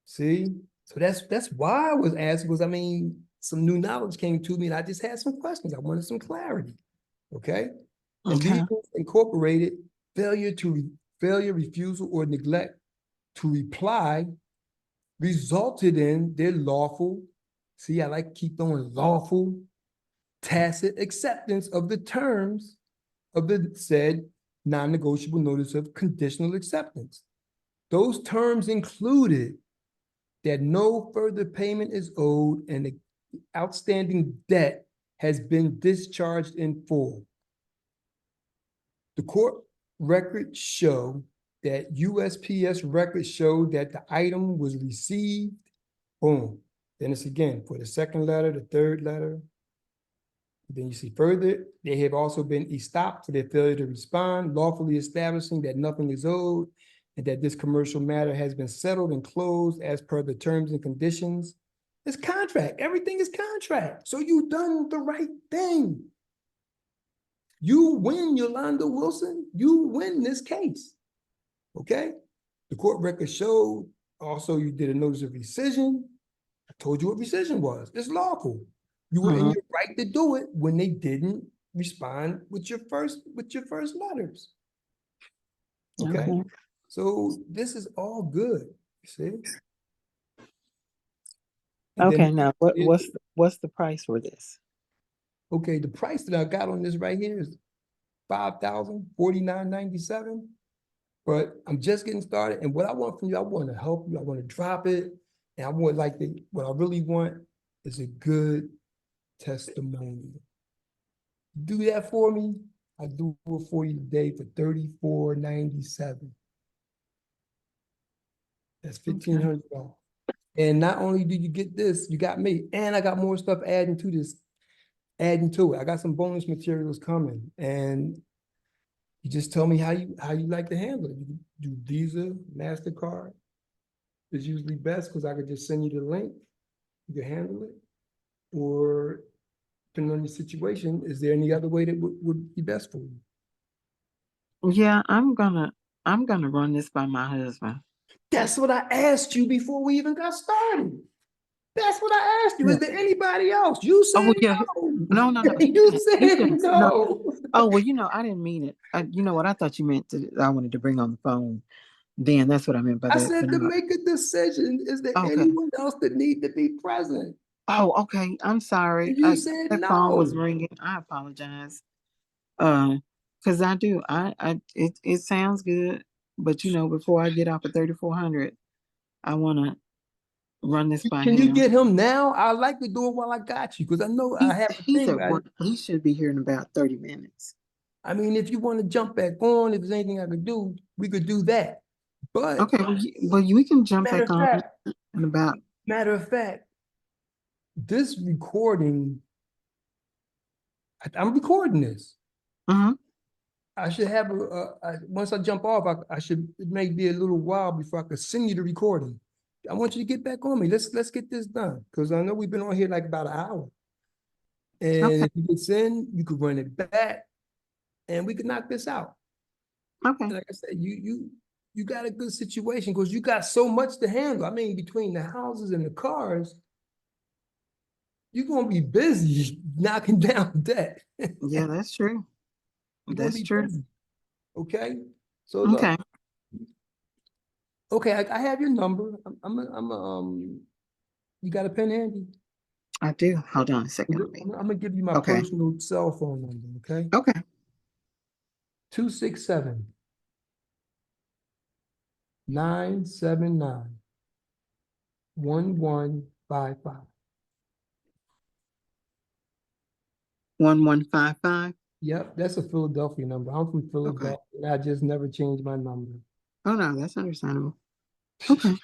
See? So that's why I was asking, because I mean, some new knowledge came to me and I just had some questions. I wanted some clarity. Okay? And Okay. Legal Incorporated failure, refusal, or neglect to reply resulted in their lawful, see, I like to keep throwing lawful, tacit acceptance of the terms of the said non-negotiable notice of conditional acceptance. Those terms included that no further payment is owed and the outstanding debt has been discharged in full. The court records show that USPS records show that the item was received, boom. Then it's again for the second letter, the third letter. Then you see further, they have also been estopped for their failure to respond, lawfully establishing that nothing is owed and that this commercial matter has been settled and closed as per the terms and conditions. It's contract. Everything is contract. So you've done the right thing. You win, Yolanda Wilson. You win this case. Okay? The court record showed also you did a notice of rescission. I told you what rescission was. It's lawful. You were in your right to do it when they didn't respond with your first letters. Okay, Okay. so this is all good, you see? And Okay. then, Now, what's the price for this? okay, the price that I got on this right here is $5,049.97. But I'm just getting started, and what I want from you, I want to help you. I want to drop it, and I want what I really want is a good testimony. Do that for me. I do it for you today for $34.97. That's $1,500. And not only do you get this, you got me, and I got more stuff adding to this, adding to it. I got some bonus materials coming, and you just tell me how you like to handle it. You do Visa, MasterCard is usually best because I could just send you the link. You can handle it. Or depending on your situation, is there any other way that would be best for you? Yeah, I'm gonna run this by my husband. That's what I asked you before we even got started. That's what I asked you. Is there anybody else? You Oh said yeah. No, no. no, no. He You can. He said can. No. no. Oh well, I didn't mean it. You know what? I thought you meant I wanted to bring on the phone. Then that's what I meant by I the said to no. make a decision. Is there Okay. anyone else that need to be present? Oh, okay. I'm sorry. And you said That phone was no. ringing. I apologize. Because I do. It sounds good, but before I get off at 3,400, I want to run this by Can you him. get him now? I like to do it while I got you because I know I have a He's thing. at work. He should be here in about 30 minutes. I mean, if you want to jump back on, if there's anything I could do, we could do that. But Okay. Well, we can jump matter back of on fact, in about. matter of fact, this recording, I'm recording this. Uh-huh. I should have once I jump off, I should, it may be a little while before I could send you the recording. I want you to get back on me. Let's get this done because I know we've been on here like about an hour. And Okay. if you could send, you could run it back and we could knock this out. Okay. Like I said, you got a good situation because you got so much to handle. I mean, between the houses and the cars, you're gonna be busy knocking down debt. Yeah, that's true. You're gonna That's be true. busy. Okay. So Okay. look, okay, I have your number. You got a pen handy? I do. Hold on a second. I'm gonna give you my Okay. personal cell phone number, okay? Okay. 267 979 1155. 1155. Yep, that's a Philadelphia number. I'm from Okay. Philadelphia, and I just never changed my number. Oh no, that's understandable. Okay.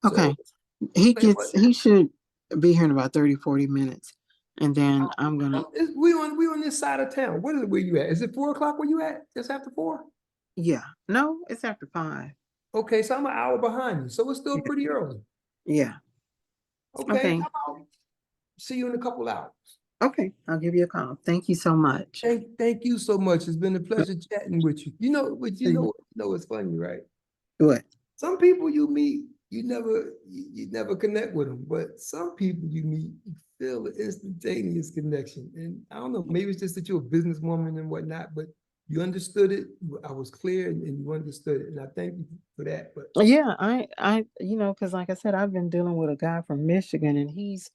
So, Okay. He wait, gets. He should be here in about 30, 40 minutes, and then I'm gonna. we on this side of town. What is it? Where you at? Is it 4 o'clock where you at? Just after 4? Yeah. No, it's after 5. Okay, so I'm an hour behind you, so it's still pretty early. Yeah. Okay, Okay. how about see you in a couple hours? Okay. I'll give you a call. Thank you so much. Thank you so much. It's been a pleasure chatting with you. It's funny, right? What? Some people you meet, you never connect with them, but some people you meet, you feel an instantaneous connection. And I don't know, maybe it's just that you're a businesswoman and whatnot, but you understood it. I was clear and you understood it. And I thank you for that. But Yeah, because like I said, I've been dealing with a guy from Michigan, and he's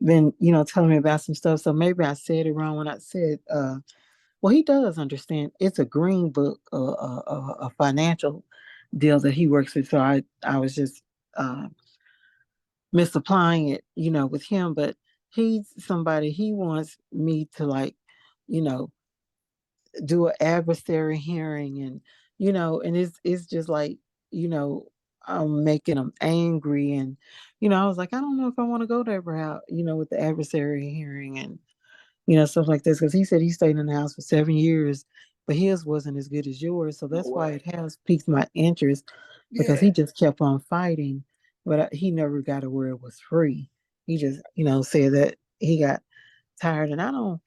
been, telling me about some stuff. So maybe I said it wrong when I said, well, he does understand. It's a green book, a financial deal that he works with. So I was just uh, misapplying it, with him. But he's somebody, he wants me to, like, you know, do an adversary hearing, and it's just like, you know, I'm making him angry, and I was like, I don't know if I want to go that route, with the adversary hearing and stuff like this, because he said he stayed in the house for 7 years, but his wasn't as good as yours, so no that's why way. it has piqued my interest, because Yeah. he just kept on fighting, but he never got to where it was free. He just said that he got tired, and I don't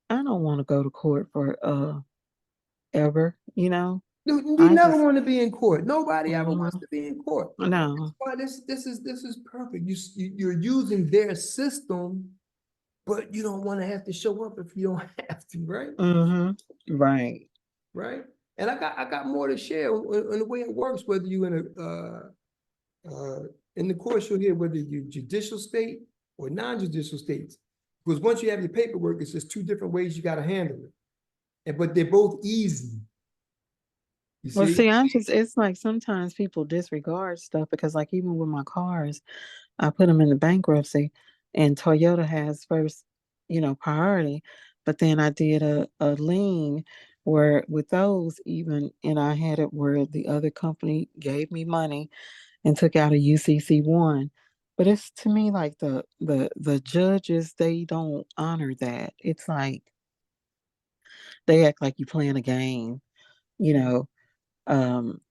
want to go to court for ever. You I never just want to be in court. Nobody ever wants mhm, to be in court. That's no. why this is perfect. You're using their system, but you don't want to have to show up if you don't have to, right? Hmm. Right. Right? And I got more to share on the way it works, whether you in the course you'll hear whether you judicial state or non-judicial states. Because once you have your paperwork, it's just two different ways you got to handle it. But they're both easy. You Well, see? see, it's like sometimes people disregard stuff because, like, even with my cars, I put them in the bankruptcy and Toyota has first, priority. But then I did a lien where with those even, and I had it where the other company gave me money and took out a UCC1. But it's to me like the judges, they don't honor that. It's like they act like you playing a game, you know, um,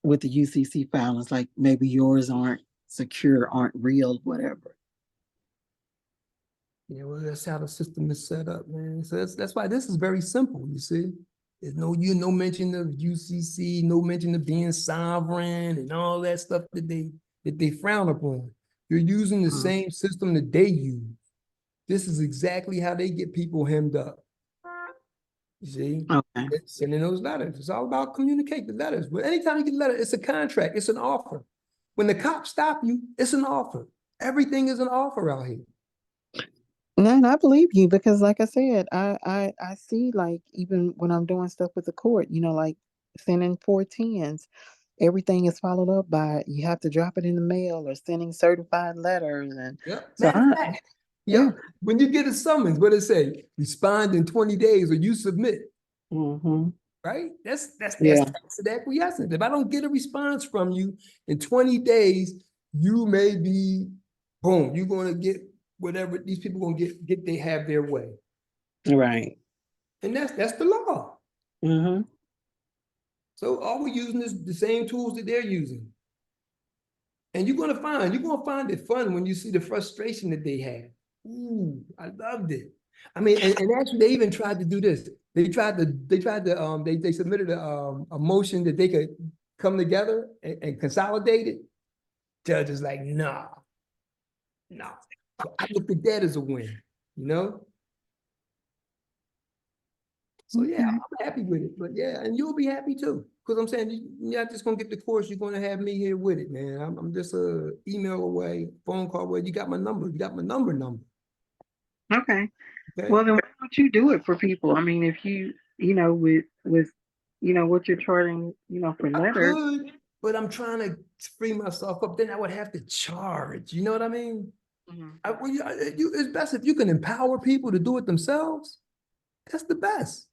with the UCC filings, like maybe yours aren't secure, aren't real, whatever. Yeah, well, that's how the system is set up, man. So that's why this is very simple, you see. There's no mention of UCC, no mention of being sovereign and all that stuff that they frown upon. You're using the same system that they use. This is exactly how they get people hemmed up. You see? Okay. It's sending those letters. It's all about communicate the letters. But anytime you get a letter, it's a contract, it's an offer. When the cops stop you, it's an offer. Everything is an offer out here. No, and I believe you because, like I said, I see like even when I'm doing stuff with the court, like sending 410s, everything is followed up by you have to drop it in the mail or sending certified letters, and Yep. so Matter of fact, yeah. yep. When you get a summons, what it say? Respond in 20 days or you submit. Mm-hmm. Right? That's Yeah. tacit acquiescence. If I don't get a response from you in 20 days, you may be boom, you're gonna get whatever these people gonna get they have their way. Right. And that's the law. Mm-hmm. So all we're using is the same tools that they're using. And you're gonna find it fun when you see the frustration that they have. Ooh, I loved it. I mean, and actually they even tried to do this. They submitted a motion that they could come together and consolidate it. Judge is like, nah. I looked at that as a win, you know? So yeah, Okay. I'm happy with it. But yeah, and you'll be happy too. Because I'm saying you're not just gonna get the course, you're gonna have me here with it, man. I'm just a email away, phone call away. You got my number. You got my number. Okay. Okay. Well, then why don't you do it for people? I mean, if you, with, what you're charging, for I letters. could, but I'm trying to free myself up. Then I would have to charge. You know what I mean? Mhm. It's best if you can empower people to do it themselves. That's the best.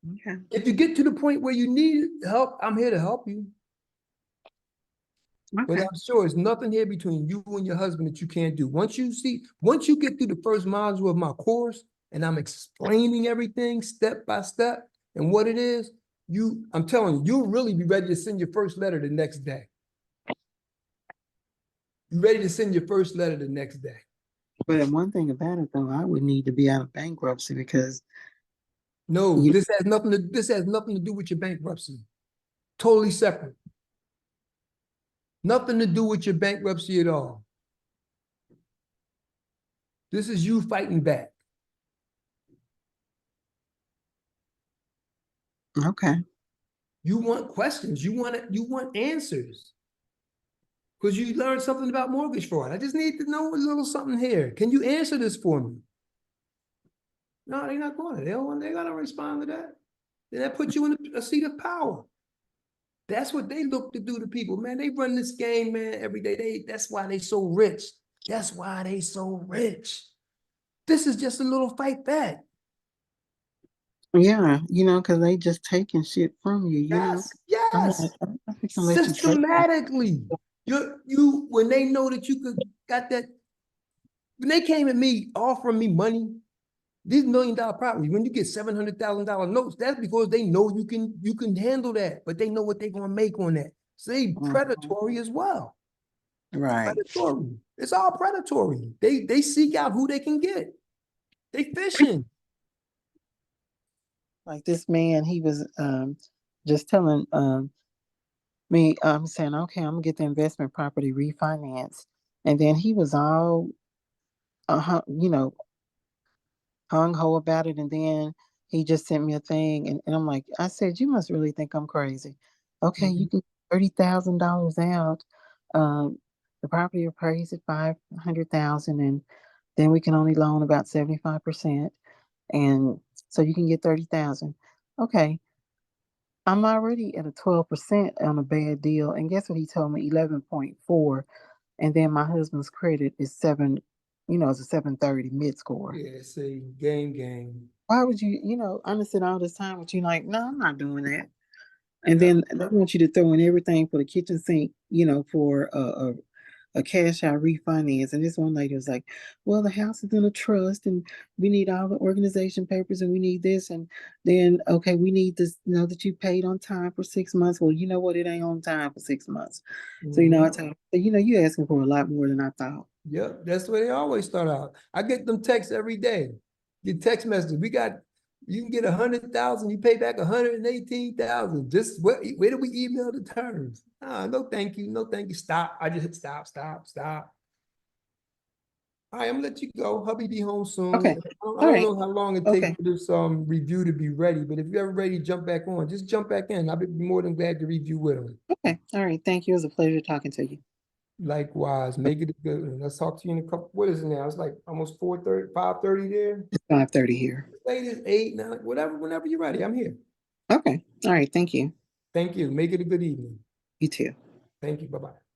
Okay. If you get to the point where you need help, I'm here to help you. But Okay. I'm sure there's nothing here between you and your husband that you can't do. Once you get through the first module of my course and I'm explaining everything step by step and what it is, I'm telling you, you'll really be ready to send your first letter the next day. You're ready to send your first letter the next day. But then one thing about it, though, I would need to be out of bankruptcy because No, you, this has nothing to do with your bankruptcy. Totally separate. Nothing to do with your bankruptcy at all. This is you fighting back. okay. You want questions. You want answers. Because you learned something about mortgage fraud. I just need to know a little something here. Can you answer this for me? No, they're not going to. They're gonna respond to that. Then that puts you in a seat of power. That's what they look to do to people, man. They run this game, man, every day. That's why they so rich. That's why they so rich. This is just a little fight back. Yeah, because they just taking shit from you. Yes, I'm yes. not, I'm not gonna let you take it. Systematically. You when they know that you could got that, when they came at me offering me money, these $1 million properties, when you get $700,000 notes, that's because they know you can handle that, but they know what they're gonna make on that. So they Mhm. predatory as well. Right. Predatory. It's all predatory. They seek out who they can get. They fishing. Like this man, he was just telling me, I'm saying, okay, I'm gonna get the investment property refinanced, and then he was all, hung ho about it, and then he just sent me a thing, and I'm like, I said, you must really think I'm crazy. Okay, you Mhm. can $30,000 out. Um, the property appraised at 500,000, and then we can only loan about 75%, and so you can get 30,000. Okay, I'm already at a 12% on a bad deal, and guess what he told me? 11.4, and then my husband's credit is seven. It's a 730 mid score. Yeah, see, game. Why would you, understand all this time, but you like, no, I'm not doing that. And Yeah. then they want you to throw in everything for the kitchen sink, for a cash out refinance. And this one lady was like, well, the house is in a trust and we need all the organization papers and we need this. And then, okay, we need this, that you paid on time for 6 months. Well, you know what? It ain't on time for 6 months. So, I Mhm. told her, you asking for a lot more than I thought. Yep, that's the way they always start out. I get them texts every day. Get text messages. You can get 100,000, you pay back 118,000. Just where do we email the terms? Ah, no, thank you, no, thank you. Stop. I just hit stop. All right, I'm gonna let you go. Hubby be home soon. Okay. I All don't right. know how long it takes Okay. for this review to be ready, but if you're ever ready to jump back on, just jump back in. I'll be more than glad to review with them. Okay. All right. Thank you. It was a pleasure talking to you. Likewise, make it a good one. Let's talk to you in a couple. What is it now? It's like almost 4:30, 5:30 there. 5:30 here. Late as 8, 9, whatever, whenever you're ready. I'm here. Okay. All right. Thank you. Thank you. Make it a good evening. You too. Thank you. Bye-bye.